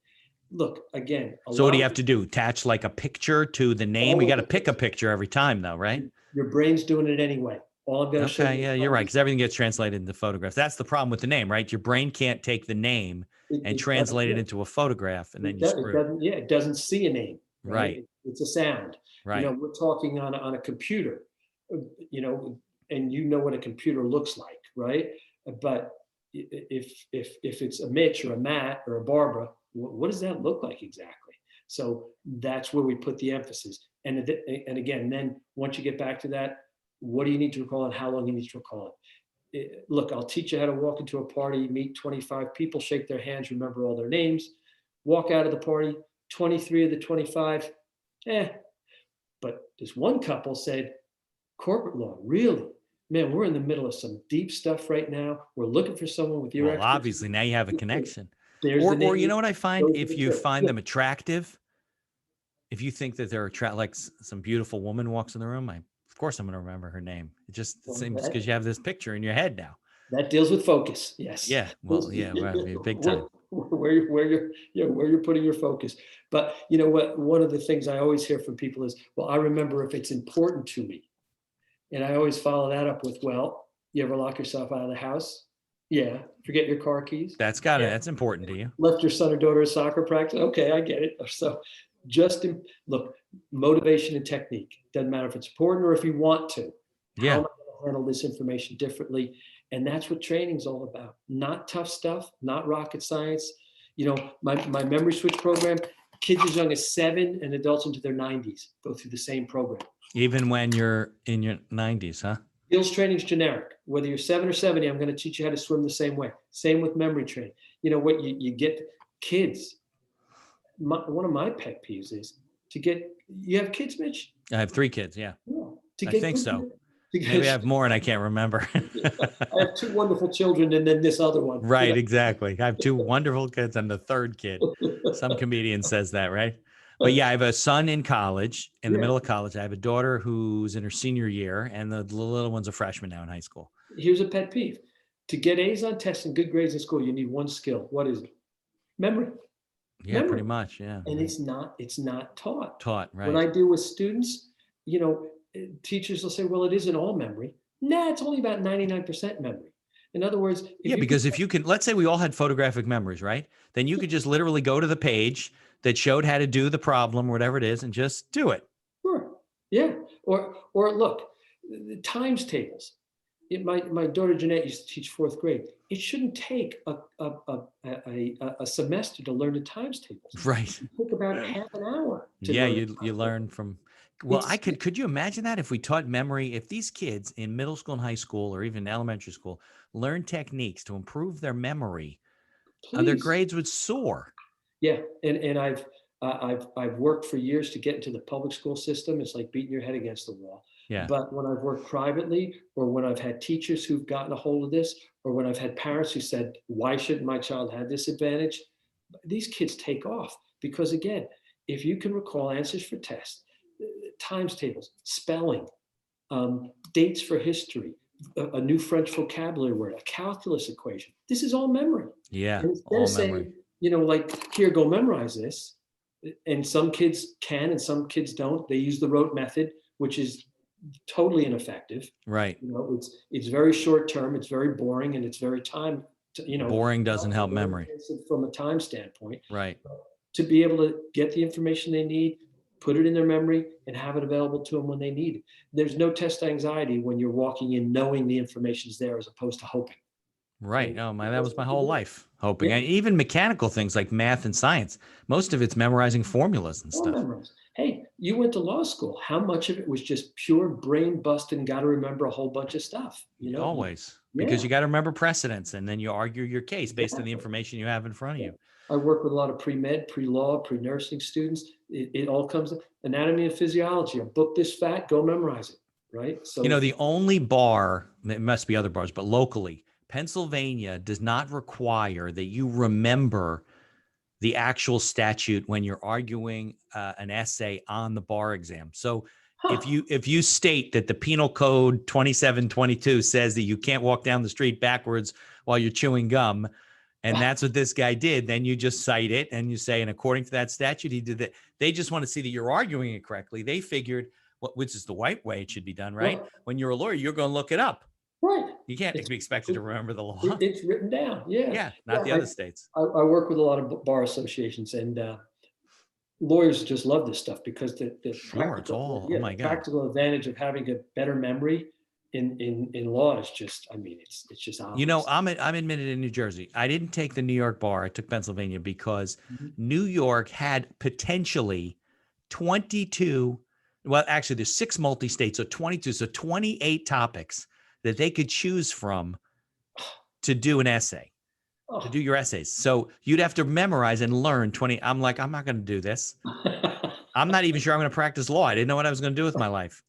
Look, again, So what do you have to do? Attach like a picture to the name? You got to pick a picture every time though, right? Your brain's doing it anyway. All I'm going to show you. Okay, yeah, you're right, because everything gets translated into photographs. That's the problem with the name, right? Your brain can't take the name and translate it into a photograph, and then you're screwed. It doesn't see a name, right? Right. It's a sound. Right. We're talking on a computer, and you know what a computer looks like, right? But if it's a Mitch or a Matt or a Barbara, what does that look like exactly? So that's where we put the emphasis. And again, then once you get back to that, what do you need to recall and how long you need to recall it? Look, I'll teach you how to walk into a party, meet 25 people, shake their hands, remember all their names, walk out of the party, 23 of the 25, But this one couple said, corporate law, really? Man, we're in the middle of some deep stuff right now. We're looking for someone with your Well, expertise. obviously now you have a connection. There's Or you know what I find? those are If the you tricks. find them attractive, if you think that they're like some beautiful woman walks in the room, of course I'm going to remember her name. It just seems because you have this picture in your head now. That deals with focus. Yes. Yeah. Well, yeah, big time. Where you're putting your focus. But you know what? One of the things I always hear from people is, well, I remember if it's important to me. And I always follow that up with, well, you ever lock yourself out of the house? Yeah. Forget your car keys? That's important to you. Left your son or daughter at soccer practice? Okay, I get it. So look, motivation and technique. Doesn't matter if it's important or if you want to. Yeah. How am I going to handle this information differently? And that's what training's all about. Not tough stuff, not rocket science. My memory switch program, kids as young as 7 and adults into their 90s go through the same program. Even when you're in your 90s, huh? Skills training is generic. Whether you're 7 or 70, I'm going to teach you how to swim the same way. Same with memory training. You get kids. One of my pet peeves is you have kids, Mitch? I have 3 kids. Yeah. I think so. Maybe I have more and I can't remember. I have 2 wonderful children and then this other one. Right, exactly. I have 2 wonderful kids. I'm the 3rd kid. Some comedian says that, right? But yeah, I have a son in college, in the middle of college. I have a daughter who's in her senior year, and the little one's a freshman now in high school. Here's a pet peeve. To get A's on tests and good grades in school, you need one skill. What is it? Memory. Yeah, Memory. pretty much. Yeah. And it's not taught. Right. When I deal with students, teachers will say, well, it isn't all memory. Nah, it's only about 99% memory. In other words, because if you can, let's say we all had photographic memories, right? Then you could just literally go to the page that showed how to do the problem, whatever it is, and just do it. Sure. Yeah. Or look, the times tables. My daughter Jeanette used to teach 4th grade. It shouldn't take a semester to learn the times tables. Right. It took about half an hour. Yeah, you learn from Well, It's could you imagine that if we taught memory, if these kids in middle school and high school or even elementary school learn techniques to improve their memory, their please. grades would soar. Yeah, and I've worked for years to get into the public school system. It's like beating your head against the wall. Yeah. But when I've worked privately, or when I've had teachers who've gotten a hold of this, or when I've had parents who said, "Why shouldn't my child have this advantage?" These kids take off because, again, if you can recall answers for tests, times tables, spelling, dates for history, a new French vocabulary word, a calculus equation. This is all memory. Yeah. And instead All of memory. saying, like, here, go memorize this. And some kids can and some kids don't. They use the rote method, which is totally ineffective. Right. It's very short term, it's very boring, and it's very time, Boring doesn't help very memory. intensive from a time standpoint. Right. To be able to get the information they need, put it in their memory, and have it available to them when they need it. There's no test anxiety when you're walking in knowing the information's there as opposed to hoping. Right. And Oh my, that that's was my what you whole do. life hoping. Yeah, And even mechanical things like math and science, most of it's memorizing formulas and all stuff. memorize. Hey, you went to law school. How much of it was just pure brain busting, got to remember a whole bunch of stuff? Always. Because Yeah, you got to remember precedents and then you argue your case based on the exactly. information you have in front of Yeah. you. I work with a lot of pre-med, pre-law, pre-nursing students. It all comes anatomy and physiology. A book this fat, go memorize it, right? So The only bar, it must be other bars, but locally, Pennsylvania does not require that you remember the actual statute when you're arguing an essay on the bar exam. So if huh. you state that the penal code 2722 says that you can't walk down the street backwards while you're chewing gum, and that's what this guy did, then you just cite it and you say, and according to that statute, he did that. They just want to see that you're arguing it correctly. They figured, which is the white way it should be done, right? Right, When you're a lawyer, you're going to look it up. right. You can't It's be expected to remember the law. it's written down. Yeah, Yeah, yeah. not the other states. I work with a lot of bar associations, and lawyers just love this stuff because the Sure, it's practical, all. Oh yeah, the my God. practical advantage of having a better memory in law is just, I mean, it's just obvious. I'm admitted in New Jersey. I didn't take the New York bar. I took Pennsylvania because Mhm. New York had potentially 22. Well, actually, there's 6 multi-states, so 22, so 28 topics that they could choose from to do an essay, to do Oh. your essays. So you'd have to memorize and learn 20. I'm like, I'm not going to do this. I'm not even sure I'm going to practice law. I didn't know what I was going to do with my life.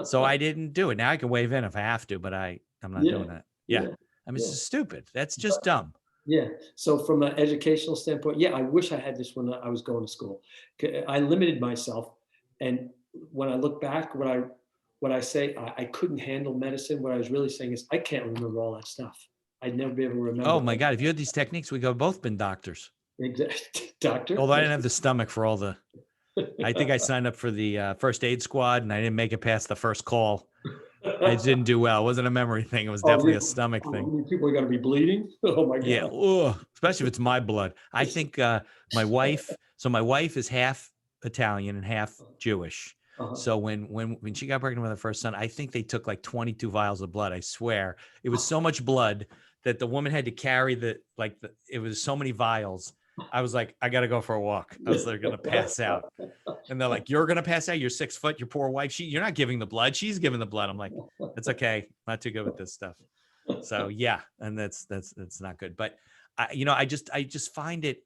So I didn't do it. Now I can wave in if I have to, but I'm not Yeah, doing that. Yeah. yeah, I mean, it's yeah. just stupid. That's just dumb. Yeah. So from an educational standpoint, yeah, I wish I had this when I was going to school. I limited myself, and when I look back, what I say, I couldn't handle medicine. What I was really saying is I can't remember all that stuff. I'd never be able to Oh remember my all God. If you had these techniques, we could have both been doctors. exact doctor. Although I didn't have the stomach for all the, I think I signed up for the first aid squad and I didn't make it past the first call. I didn't do well. It wasn't a memory thing. It was Oh, definitely a stomach thing. people are going to be bleeding. Oh my Yeah. God. Ugh. Especially if it's my blood. I think my wife is half Italian and half Jewish. Uh-huh. So when she got pregnant with her first son, I think they took like 22 vials of blood. I swear it was so much blood that the woman had to carry it was so many vials. I was like, I got to go for a walk. I was like, going to pass out. And they're like, you're going to pass out. You're 6 foot. Your poor wife. You're not giving the blood. She's giving the blood. I'm like, it's okay. Not too good with this stuff. So yeah, and that's not good. But I just find it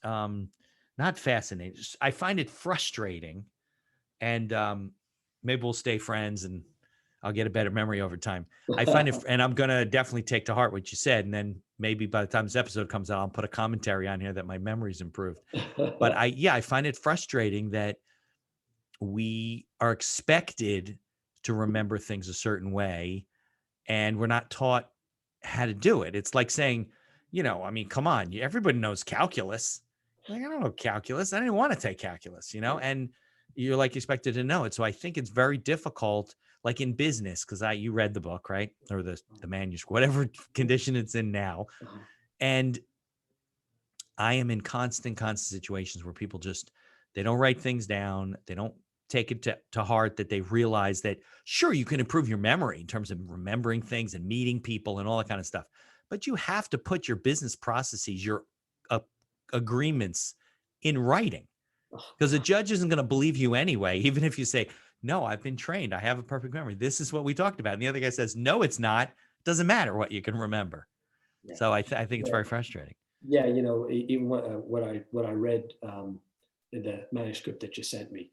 not fascinating. I find it frustrating, and maybe we'll stay friends, and I'll get a better memory over time. I find it, and I'm gonna definitely take to heart what you said, and then maybe by the time this episode comes out, I'll put a commentary on here that my memory's improved. But I find it frustrating that we are expected to remember things a certain way, and we're not taught how to do it. It's like saying, I mean, come on, everybody knows calculus. Like, I don't know calculus. I didn't want to take calculus, and you're like expected to know it. So I think it's very difficult, like in business, because you read the book, right? Or the manuscript, whatever condition it's in now. And I am in constant situations where people they don't write things down. They don't take it to heart that they realize that, sure, you can improve your memory in terms of remembering things and meeting people and all that kind of stuff. But you have to put your business processes, your agreements in writing, because the judge isn't going to believe you anyway, even if you say, no, I've been trained. I have a perfect memory. This is what we talked about. And the other guy says, no, it's not. Doesn't matter what you can remember. Yeah. So I think it's Yeah. very frustrating. Yeah. Even what I read in the manuscript that you sent me,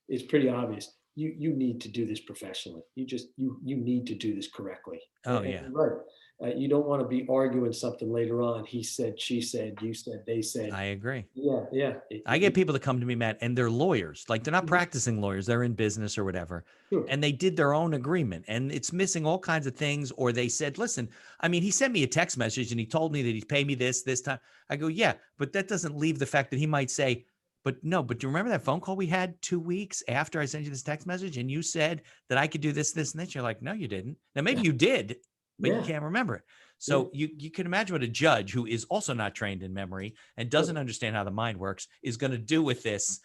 it's pretty obvious. You need to do this professionally. You need to do this correctly. Oh, And yeah. you're right. You don't want to be arguing something later on. He said, she said, you said, they said. I agree. Yeah. Yeah. I get people to come to me, Matt, and they're lawyers. Like they're not Mhm. practicing lawyers. They're in business or whatever. Sure. And they did their own agreement and it's missing all kinds of things. Or they said, listen, I mean, he sent me a text message and he told me that he'd pay me this time. I go, yeah, but that doesn't leave the fact that he might say, but no, but do you remember that phone call we had 2 weeks after I sent you this text message and you said that I could do this, this, and this? You're like, no, you didn't. Now, maybe you did, but you Yeah. can't remember it. So you can imagine what a judge who is also not trained in memory and doesn't understand how the mind works is going to do with this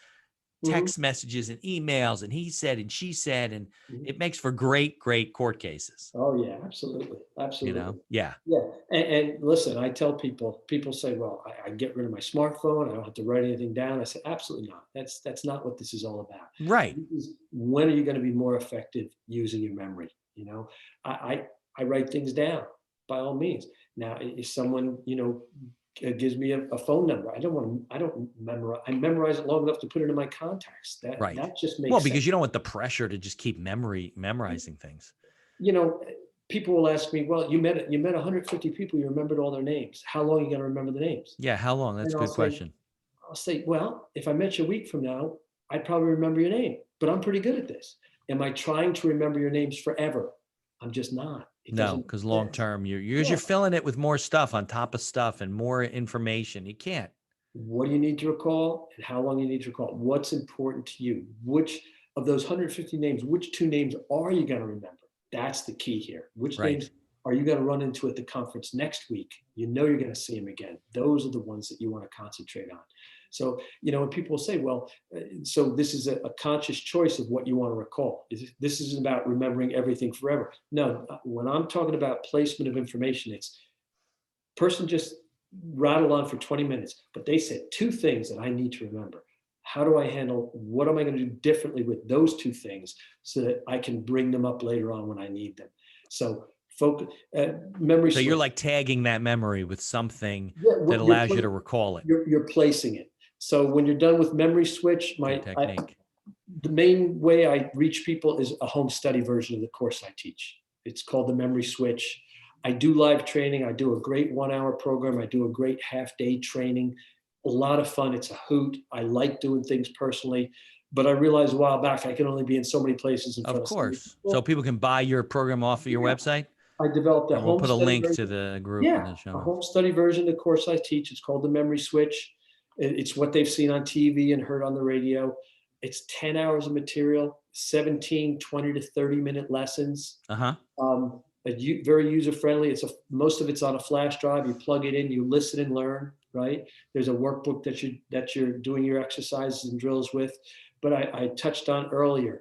text messages and emails and he said and she said, and it makes for great court cases. Oh yeah, absolutely. Absolutely. Yeah. Yeah. And listen, I tell people say, well, I get rid of my smartphone. I don't have to write anything down. I say, absolutely not. That's not what this is all about. Right. When are you going to be more effective using your memory? I write things down by all means. Now, if someone, gives me a phone number, I don't memorize. I memorize it long enough to put it in my contacts. That just makes sense. Because you don't want the pressure to just keep memorizing things. People will ask me, well, you met 150 people, you remembered all their names. How long are you going to remember the names? Yeah, how long? That's a good question. I'll say, well, if I met you a week from now, I'd probably remember your name, but I'm pretty good at this. Am I trying to remember your names forever? I'm just not. No, because long term, you're filling it with more stuff on top of stuff and more information. You can't. What do you need to recall and how long you need to recall? What's important to you? Which of those 150 names, which 2 names are you going to remember? That's the key here. Which names are you going to run into at the conference next week? You're going to see them again. Those are the ones that you want to concentrate on. So, when people say, well, so this is a conscious choice of what you want to recall. This isn't about remembering everything forever. No, when I'm talking about placement of information, it's person just rattled on for 20 minutes, but they said 2 things that I need to remember. How do I handle, what am I going to do differently with those 2 things so that I can bring them up later on when I need them? So focus, memory. So you're like tagging that memory with something that allows you to recall it. You're placing it. So when you're done with memory switch, the main way I reach people is a home study version of the course I teach. It's called the memory switch. I do live training. I do a great 1-hour program. I do a great half-day training. A lot of fun. It's a hoot. I like doing things personally, but I realized a while back I can only be in so many places in front of course. So people can buy your program off of your website? I developed we'll put a link to the group in the show. A home study version of the course I teach. It's called the Memory Switch. It's what they've seen on TV and heard on the radio. It's 10 hours of material, 17, 20 to 30-minute lessons. Very user-friendly. Most of it's on a flash drive. You plug it in, you listen and learn, right? There's a workbook that you're doing your exercises and drills with. But I touched on earlier,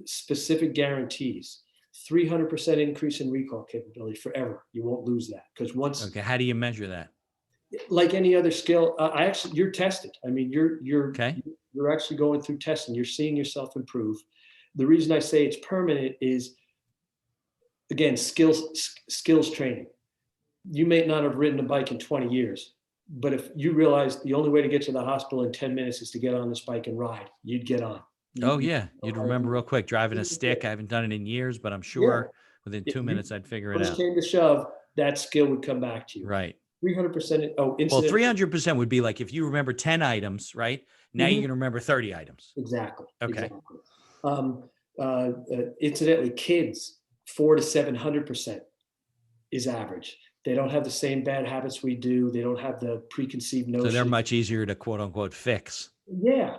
specific guarantees. 300% increase in recall capability forever. You won't lose that because once. Okay, how do you measure that? Like any other skill, you're tested. I mean, you're actually going through testing. You're seeing yourself improve. The reason I say it's permanent is, again, skills training. You may not have ridden a bike in 20 years, but if you realize the only way to get to the hospital in 10 minutes is to get on this bike and ride, you'd get on. You'd remember real quick. Driving a stick, I haven't done it in years, but I'm sure within 2 minutes I'd figure it out. Push came to shove, that skill would come back to you. Right. 300%. Well, 300% would be like if you remember 10 items, right? Now you can remember 30 items. Exactly. Okay. Exactly. Incidentally, kids, 400% to 700% is average. They don't have the same bad habits we do. They don't have the preconceived notions. So they're much easier to quote unquote fix. Yeah.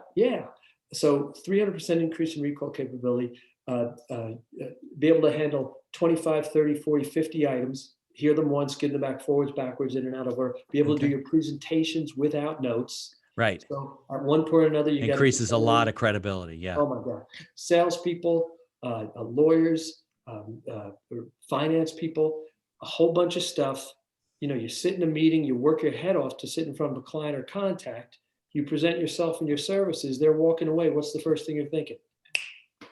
So 300% increase in recall capability, be able to handle 25, 30, 40, 50 items, hear them once, get them back forwards, backwards, in and out of order, be able to do your presentations without notes. Right. So at one point or another, you increases a lot of credibility. Yeah. Oh my God. Salespeople, lawyers, finance people, a whole bunch of stuff. You sit in a meeting, you work your head off to sit in front of a client or contact. You present yourself and your services. They're walking away. What's the first thing you're thinking?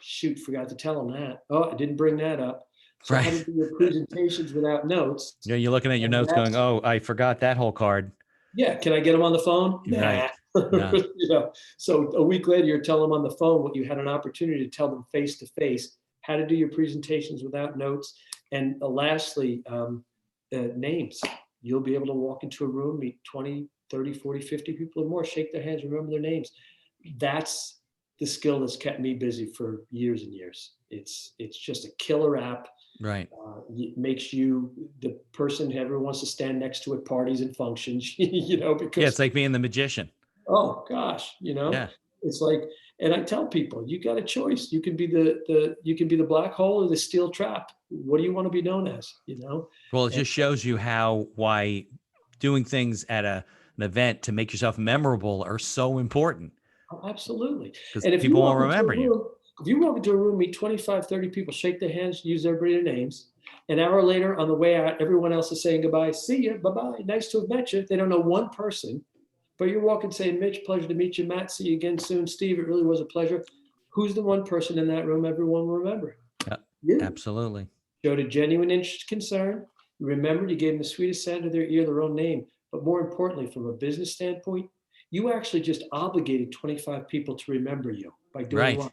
shoot, forgot to tell them that. Oh, I didn't bring that up. So how Right. to do your presentations without notes. Yeah, you're looking at your And notes going, that's, oh, I forgot that whole card. yeah, can I get them on the phone? Right. Nah. No. So a week later, you're telling them on the phone what you had an opportunity to tell them face to face, how to do your presentations without notes. And lastly, names. You'll be able to walk into a room, meet 20, 30, 40, 50 people or more, shake their hands, remember their names. That's the skill that's kept me busy for years and years. It's just a killer app. Right. It makes you the person everyone wants to stand next to at parties and functions, Yeah, because, it's like being the magician. oh gosh, Yeah. it's like, and I tell people, you got a choice. You can be you can be the black hole or the steel trap. What do you want to be known as? Well, it And just shows you why doing things at an event to make yourself memorable are so important, oh, absolutely. because And people won't remember you. if you walk into a room, meet 25, 30 people, shake their hands, use everybody's names. An hour later, on the way out, everyone else is saying goodbye. See you. Bye-bye. Nice to have met you. They don't know one person, but you're walking saying, Mitch, pleasure to meet you. Matt, see you again soon. Steve, it really was a pleasure. Who's the one person in that room everyone will remember? Yeah, You. absolutely. Showed a genuine interest, concern. You remembered, you gave them the sweetest sound of their ear, their own name. But more importantly, from a business standpoint, you actually just obligated 25 people to remember you by doing Right. what?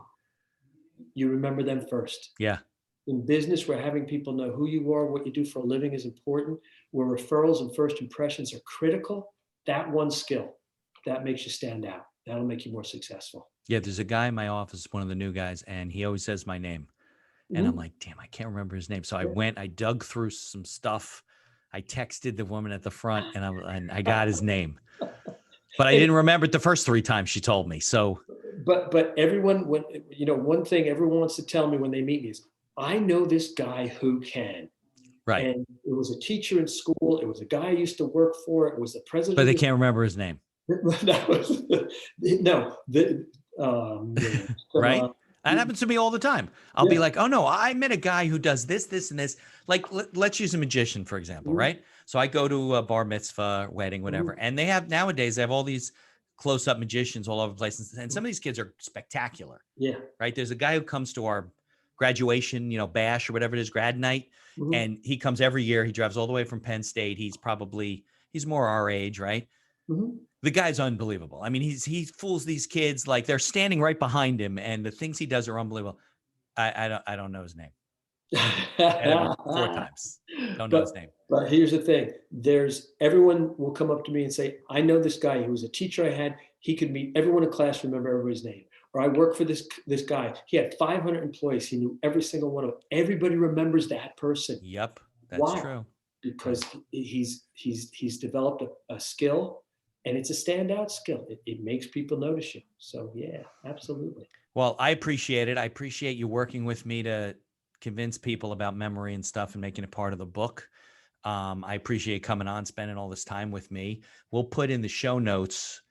You remember them first. Yeah. In business, where having people know who you are, what you do for a living is important, where referrals and first impressions are critical, that one skill, that makes you stand out. That'll make you more successful. Yeah. There's a guy in my office, one of the new guys, and he always says my name. And I'm Mhm. like, damn, I can't remember his name. So Yeah. I dug through some stuff. I texted the woman at the front, and I got his name, but I And didn't remember it the first 3 times she told me. So, but everyone, when one thing everyone wants to tell me when they meet me is, I know this guy who can. right. And it was a teacher in school. It was a guy I used to work for. It was the But president they of can't remember his name. no, man, come Right. on. That happens to me all the time. I'll be Yeah. like, oh no, I met a guy who does this, this, and this. Like, let's use a magician, for example, Mhm, right? So I go to a bar mitzvah, wedding, whatever, mhm, and nowadays they have all these close-up magicians all over the place. And some mhm. of these kids are spectacular, Yeah. right? There's a guy who comes to our graduation, bash or whatever it is, grad night, Mhm, and he comes every year. He drives all the way from Penn State. He's more our age, right? mhm. The guy's unbelievable. I mean, he fools these kids like they're standing right behind him, and the things he does are unbelievable. I don't know his name. Met him 4 times. Don't know his But name. but here's the thing. Everyone will come up to me and say, I know this guy. He was a teacher I had. He could meet everyone in class, remember everybody's name. Or I work for this guy. He had 500 employees. He knew every single one of them. Everybody remembers that person. Yep, that's Why? true. Right. Because he's developed a skill, and it's a standout skill. It makes people notice you. So yeah, absolutely. Well, I appreciate it. I appreciate you working with me to convince people about memory and stuff and making it part of the book. I appreciate coming on, spending all this time with me. We'll put in the show notes